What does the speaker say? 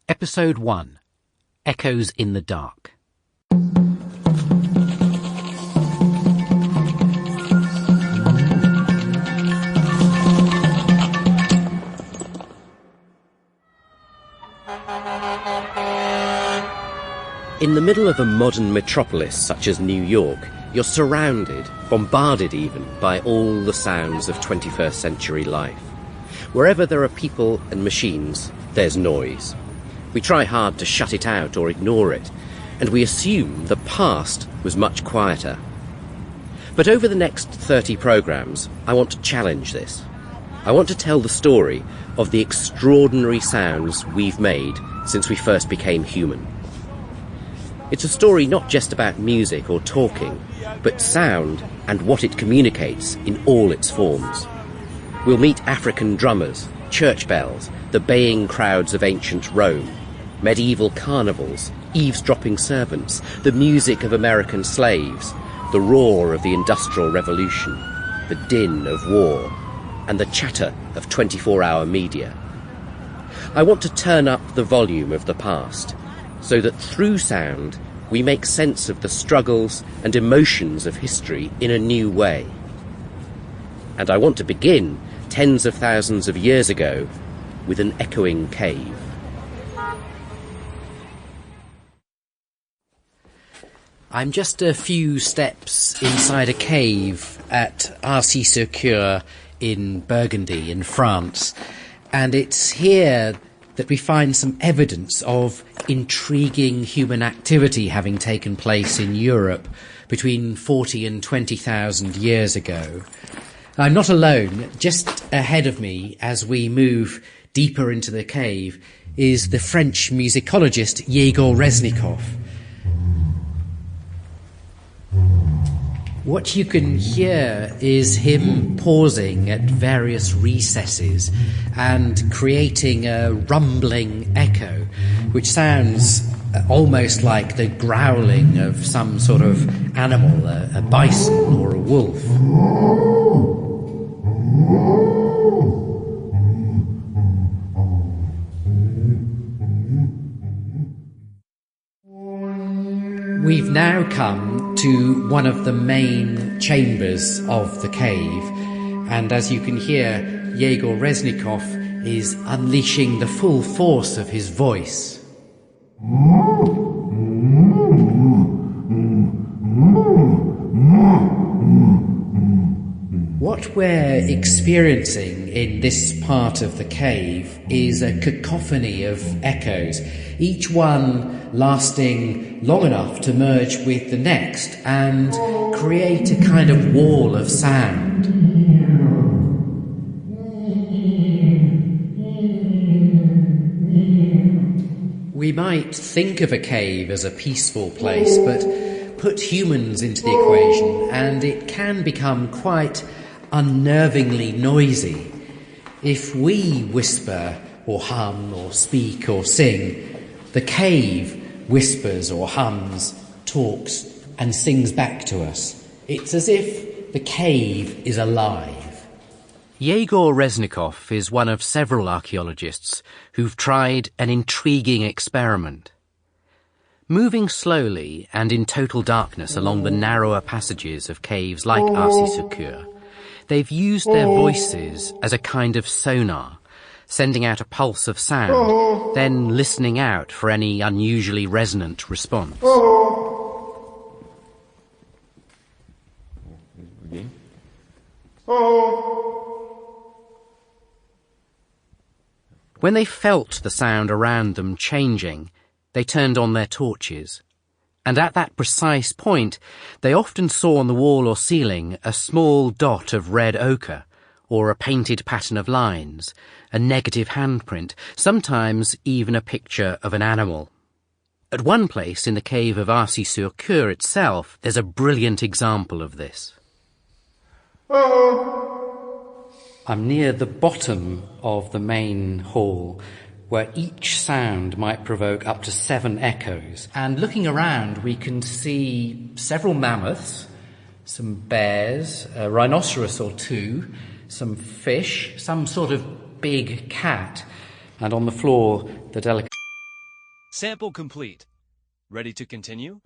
Episode 1. Echoes in the Dark. In the middle of a modern metropolis such as New York, you're surrounded, bombarded even, by all the sounds of 21st century life. Wherever there are people and machines, there's noise. We try hard to shut it out or ignore it, and we assume the past was much quieter. But over the next 30 programmes, I want to challenge this. I want to tell the story of the extraordinary sounds we've made since we first became human. It's a story not just about music or talking, but sound and what it communicates in all its forms. We'll meet African drummers, church bells, the baying crowds of ancient Rome, medieval carnivals, eavesdropping servants, the music of American slaves, the roar of the Industrial Revolution, the din of war, and the chatter of 24-hour media. I want to turn up the volume of the past, so that through sound we make sense of the struggles and emotions of history in a new way. And I want to begin tens of thousands of years ago with an echoing cave. I'm just a few steps inside a cave at Arcy-sur-Cure in Burgundy, in France, and it's here that we find some evidence of intriguing human activity having taken place in Europe between 40 and 20,000 years ago. I'm not alone. Just ahead of me, as we move deeper into the cave, is the French musicologist Yegor Reznikov. What you can hear is him pausing at various recesses and creating a rumbling echo, which sounds almost like the growling of some sort of animal, a bison or a wolf. We've now come to one of the main chambers of the cave, and as you can hear, Yegor Reznikov is unleashing the full force of his voice. What we're experiencing in this part of the cave is a cacophony of echoes, each one lasting long enough to merge with the next and create a kind of wall of sound. We might think of a cave as a peaceful place, but put humans into the equation and it can become quite unnervingly noisy. If we whisper or hum or speak or sing, the cave whispers or hums, talks and sings back to us. It's as if the cave is alive. Yegor Reznikov is one of several archaeologists who've tried an intriguing experiment. Moving slowly and in total darkness along the narrower passages of caves like Arcy-sur-Cure, they've used their voices as a kind of sonar, sending out a pulse of sound, then listening out for any unusually resonant response. When they felt the sound around them changing, they turned on their torches. And at that precise point, they often saw on the wall or ceiling a small dot of red ochre, or a painted pattern of lines, a negative handprint, sometimes even a picture of an animal. At one place in the cave of Arcy-sur-Cure itself, there's a brilliant example of this. I'm near the bottom of the main hall, where each sound might provoke up to 7 echoes. And looking around, we can see several mammoths, some bears, a rhinoceros or two, some fish, some sort of big cat, and on the floor, the delicate Sample complete. Ready to continue?